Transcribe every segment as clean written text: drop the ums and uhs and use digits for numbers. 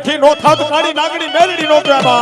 બેઠી નો થાત કાળી નાગડી મેલડી નો પ્રેમા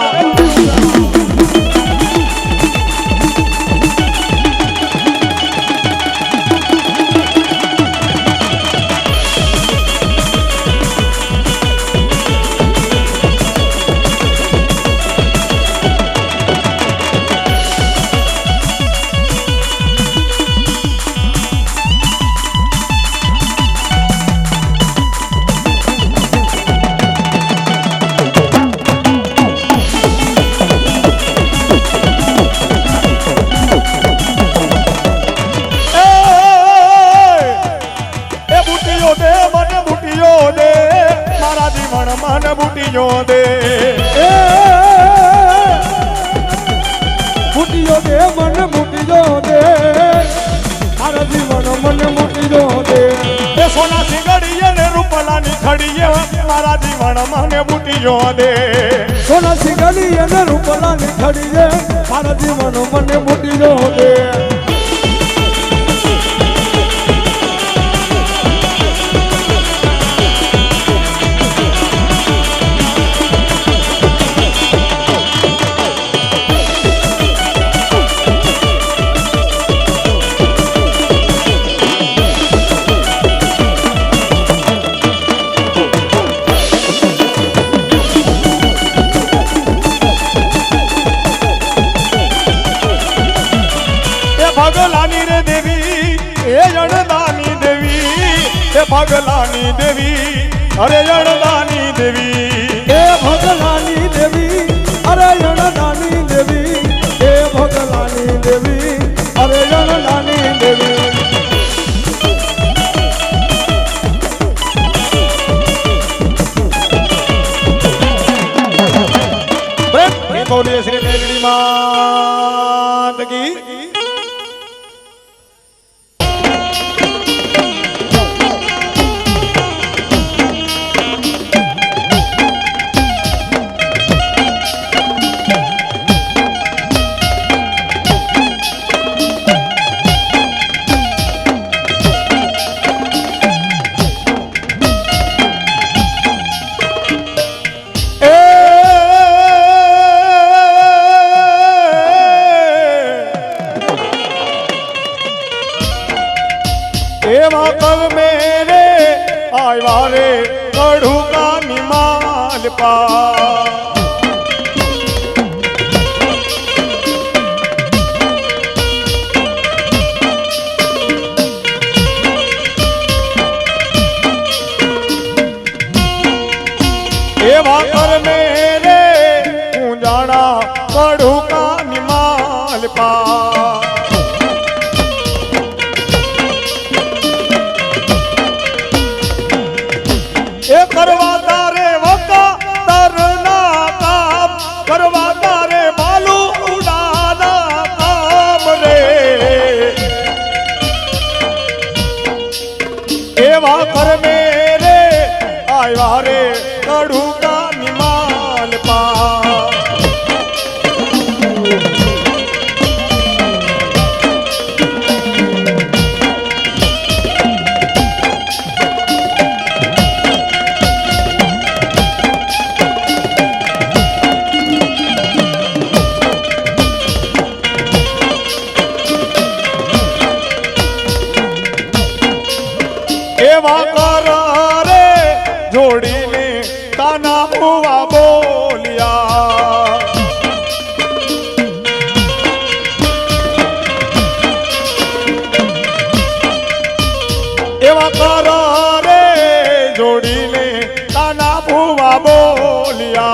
मन बूटियों दे बूटियों दे मन बूटियों दे मारा जीवन मन बूटियों दे ए सोना सिंगड़िए ने रूपला नी खड़िए मारा जीवन मन बूटियों दे सोना सिंगड़िए ने रूपला नी खड़िए मारा जीवन मन बूटियों दे भगलानी रे देवी ए जड़दानी देवी ए भगलानी देवी अरे जड़दानी देवी ए भगलानी देवी अरे जड़दानी देवी ए भगलानी देवी अरे जड़दानी देवी बोलिए श्री मेलड़ी मात की एवा कब मेरे आयवारे कड़ू का निमाल पा एवा कर मेरे तू जाना कड़ू का निमाल पा करवाता रे वका तरना काम करवाता रे बालू उड़ाना काम रे एवा कर मेरे आया रे कड़ू का निमाल पा एवा कर रे जोड़ी ने ताना हुआ बोलिया एवा कर रे जोड़ी ने ताना हुआ बोलिया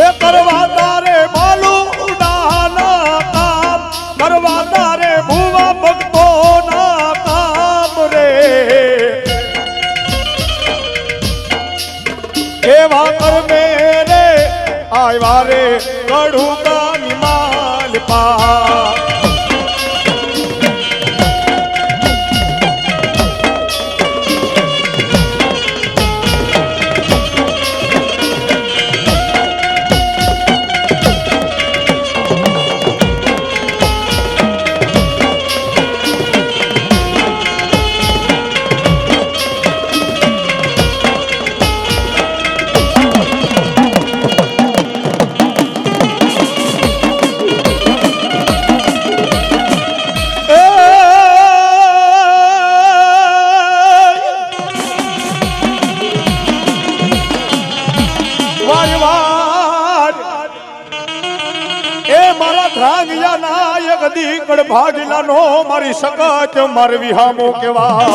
ए करवाता रे मालू करवाता रे भूवा भक्तो ना काम रे एवा कर मेरे आयवा रे कड़ू का निमाल पा કડ ભાગીલાનો મારી સકત મારવી હામો કેવા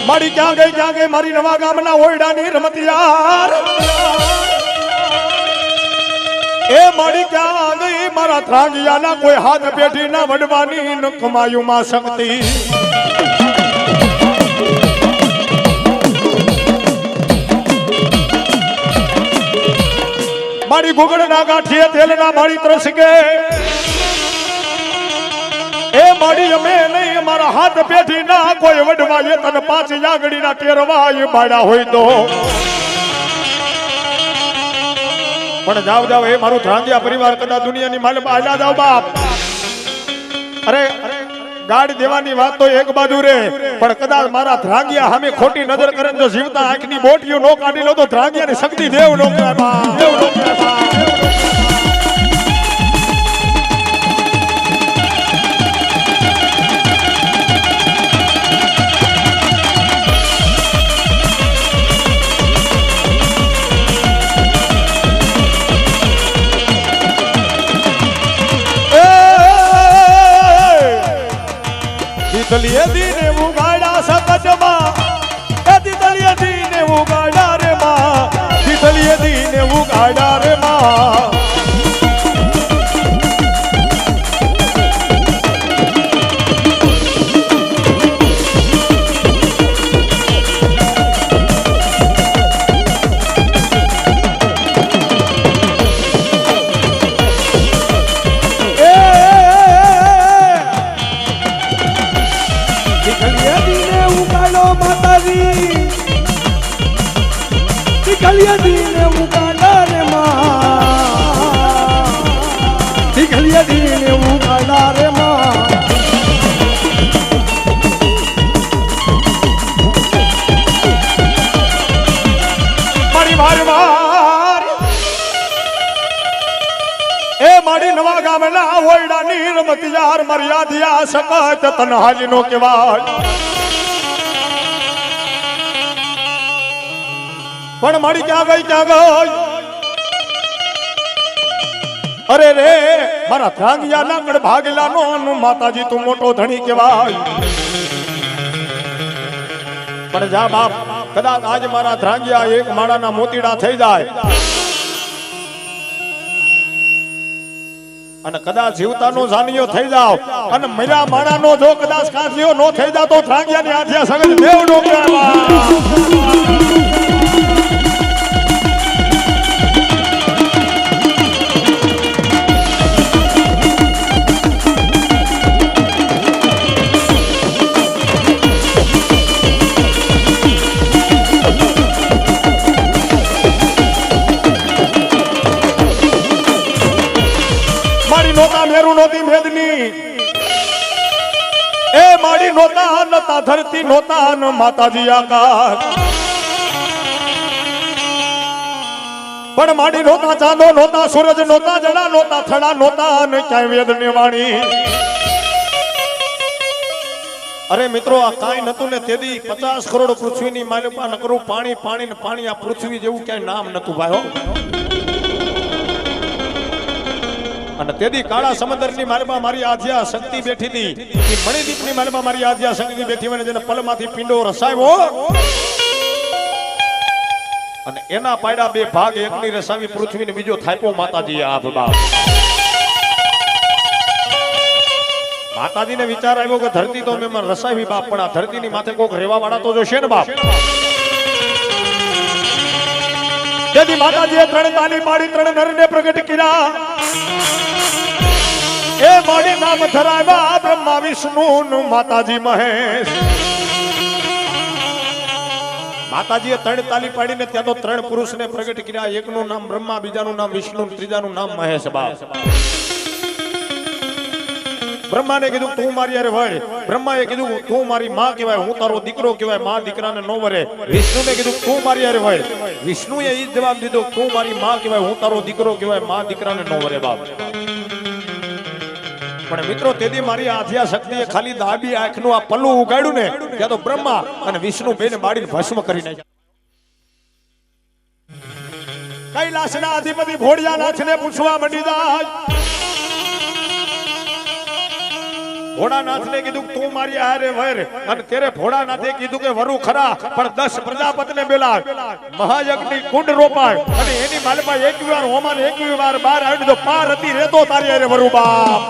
મારી ક્યાં ગઈ મારી નવા ગામના ઓયડાની રમતિયાર એ મારી ક્યાં ગઈ મારા ત્રાંગિયાના કોઈ હાથ પેઢી ના વડવાની ન કમાયું માં શક્તિ મારી ગુગળના ગાંઠીએ તેલના મારી ત્રસકે એ મારી અમે નહીં મારા હાથ પેઢી ના કોઈ વડવાય તને પાંચ જાગડીના ટેરવાય બાળા હોય તો પણ જાવ એ મારું ધ્રાંગિયા પરિવાર કદાચ દુનિયાની માલમાં આલા જાવ બાપ અરે ગાડી દેવાની વાત તો એક બાજુ રે પણ કદાચ મારા ધ્રાંગિયા સામે ખોટી નજર કરે જો જીવતા આંખની બોટીઓ નો કાઢી લો તો ધ્રાંગિયાની શક્તિ દેવ નો દીતલીએ દીને ઉગાડા સકજમાં એ દીતલીએ દીને ઉગાડા રે માં દીતલીએ દીને ઉગાડા રે માં દીકલીએ દીને ઉગાડા રે માં દીકલીએ દીને ઉગાડા રે માં મારી વાર એ મારી નવા ગામના ઓયડાની રમતિયાર મર્યાદિયા સકત તન હાલીનો કેવાય પણ મારી ક્યાં ગઈ અરે રે મારા ધ્રાંગિયાના કડ ભાગેલાનો માતાજી તું મોટો ધણી કહેવાય પણ જા બાપ કદાચ આજ મારા ધ્રાંગિયા એક માળાના મોતીડા થઈ જાય અને કદાચ જીવતાનો જાનિયો થઈ જાવ અને મર્યા માળાનો જો કદાચ કાંઠિયો નો થઈ જાય તો ધ્રાંગિયાની આધ્યા સગજ દેવ નો નોતા મેરું નોતી મેદની એ મારી નોતા નતા ધરતી નોતા ન માતાજી આકાશ પણ મારી નોતા ચાંદો નોતા સૂરજ નોતા જડા નોતા થડા નોતા ન ક્યાંય વેદ ને વાણી અરે મિત્રો આ કાંઈ નતું ને તેદી 50 કરોડ પૃથ્વીની માલિકા ન કરું પાણી પાણી ને પાણી આ પૃથ્વી જેવું ક્યાંય નામ નતું ભાઈઓ અને તેદી કાળા સમુદ્રની માલમાં મારી આધ્યા શક્તિ બેઠી હતી એ મણિદીપની માલમાં મારી આધ્યા શક્તિ બેઠી હોય જેને પલમાંથી પિંડો રસાવ્યો અને એના પાયડા બે ભાગ એકની રસાવી પૃથ્વીને બીજો થાપ્યો માતાજી આપ બાપ માતાજીને વિચાર આવ્યો કે ધરતી તો મેં રસાવી બાપ પણ આ ધરતીની માથે કોક રેવા વાળા તો જોશે ને બાપ તેથી માતાજીએ 3 તાલી પાડી 3 નરને પ્રગટ કર્યા એ મારી નામ ધરાવ્યા બ્રહ્મા વિષ્ણુ નું માતાજી મહેશ માતાજીએ 3 તાલી પાડીને ત્યાં તો 3 પુરુષને પ્રગટ કર્યા એકનું નામ બ્રહ્મા બીજાનું નામ વિષ્ણુ ત્રીજાનું નામ મહેશ બાપ બ્રહ્માને કીધું તું મારી અરે વળ બ્રહ્માએ કીધું તું મારી માં કહેવાય હું તારો દીકરો કહેવાય માં દીકરાને નો વરે વિષ્ણુને કીધું તું મારી અરે વળ વિષ્ણુએ ઈ જવાબ દીધો તું મારી માં કહેવાય હું તારો દીકરો કહેવાય માં દીકરાને નો વરે બાપ પણ મિત્રો તેદી મારી આધ્યા શક્તિએ ખાલી દાબી આંખનું આ પલ્લું ઉગાડ્યું ને ત્યાં તો બ્રહ્મા અને વિષ્ણુ બેને બાળીને ભસ્મ કરી નાખ્યા કૈલાસના અધિપતિ ભોળિયાનાથને પૂછવા માંડી જાય ભોળાનાથને કીધું તું મારી હારે વર અને તેરે ભોળાનાથે કીધું કે વરુ ખરા પણ 10 પ્રજાપતિને બેલા મહાયજ્ઞની કુંડ રોપાય અને એની માલમાં 21 વાર હોમાન 21 વાર બહાર આવી તો પાર હતી રેતો તારી હારે વરુ બાપ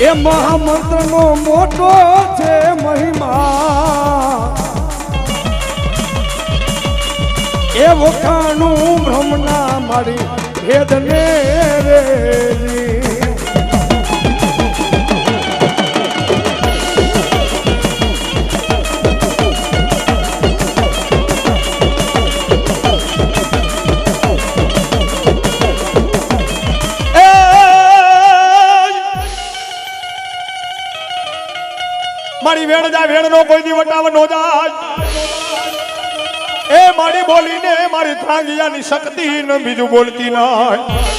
એ મહામંત્રનો મોટો છે મહિમા એ વખાણું બ્રહ્મના મારી ભેદને રે મારી વેણ જા વેણનો કોઈ દી વટાવ નો જાય એ મારી બોલીને મારી ત્રાંગિયાની શક્તિ ન બીજું બોલતી નહીં